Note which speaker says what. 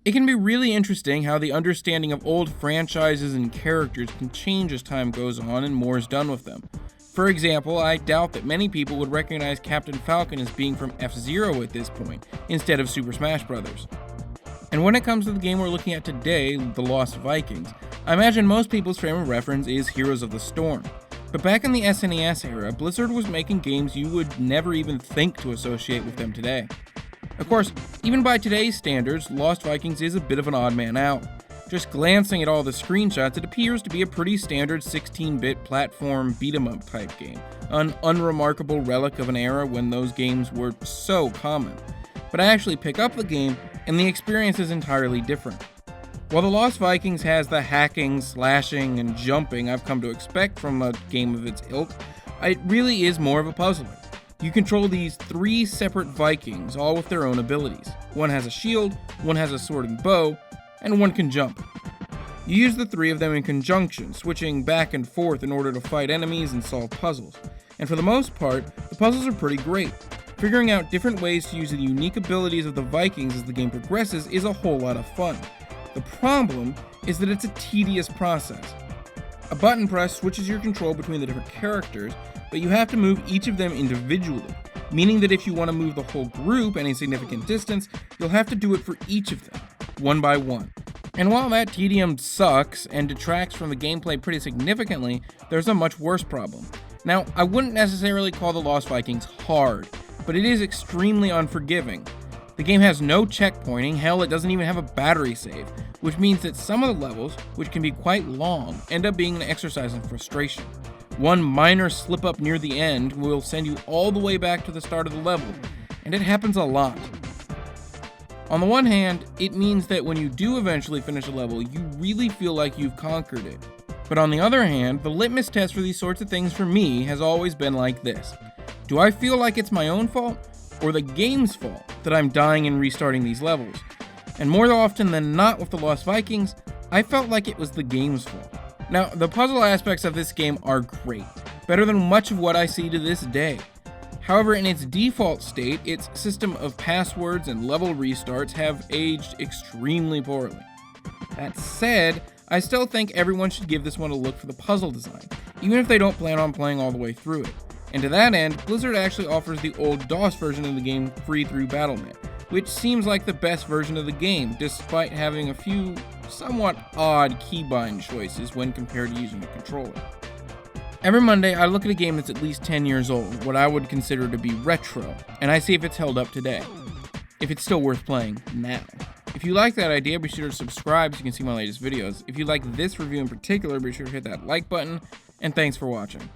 Speaker 1: It can be really interesting how the understanding of old franchises and characters can change as time goes on and more is done with them. For example, I doubt that many people would recognize Captain Falcon as being from F-Zero at this point, instead of Super Smash Bros. And when it comes to the game we're looking at today, The Lost Vikings, I imagine most people's frame of reference is Heroes of the Storm. But back in the SNES era, Blizzard was making games you would never even think to associate with them today. Of course, even by today's standards, Lost Vikings is a bit of an odd man out. Just glancing at all the screenshots, it appears to be a pretty standard 16-bit platform beat-em-up type game, an unremarkable relic of an era when those games were so common. But I actually pick up the game, and the experience is entirely different. While The Lost Vikings has the hacking, slashing, and jumping I've come to expect from a game of its ilk, it really is more of a puzzler. You control these 3 separate Vikings, all with their own abilities. One has a shield, one has a sword and bow, and one can jump. You use the 3 of them in conjunction, switching back and forth in order to fight enemies and solve puzzles. And for the most part, the puzzles are pretty great. Figuring out different ways to use the unique abilities of the Vikings as the game progresses is a whole lot of fun. The problem is that it's a tedious process. A button press switches your control between the different characters, but you have to move each of them individually, meaning that if you want to move the whole group any significant distance, you'll have to do it for each of them, one by one. And while that tedium sucks and detracts from the gameplay pretty significantly, there's a much worse problem. Now, I wouldn't necessarily call The Lost Vikings hard, but it is extremely unforgiving. The game has no checkpointing, hell it doesn't even have a battery save, which means that some of the levels, which can be quite long, end up being an exercise in frustration. One minor slip up near the end will send you all the way back to the start of the level, and it happens a lot. On the one hand, it means that when you do eventually finish a level, you really feel like you've conquered it. But on the other hand, the litmus test for these sorts of things for me has always been like this. Do I feel like it's my own fault, or the game's fault, that I'm dying and restarting these levels? And more often than not with The Lost Vikings, I felt like it was the game's fault. Now, the puzzle aspects of this game are great, better than much of what I see to this day. However, in its default state, its system of passwords and level restarts have aged extremely poorly. That said, I still think everyone should give this one a look for the puzzle design, even if they don't plan on playing all the way through it. And to that end, Blizzard actually offers the old DOS version of the game free through Battle.net, which seems like the best version of the game, despite having a few somewhat odd keybind choices when compared to using a controller. Every Monday, I look at a game that's at least 10 years old, what I would consider to be retro, and I see if it's held up today. If it's still worth playing now. If you like that idea, be sure to subscribe so you can see my latest videos. If you like this review in particular, be sure to hit that like button, and thanks for watching.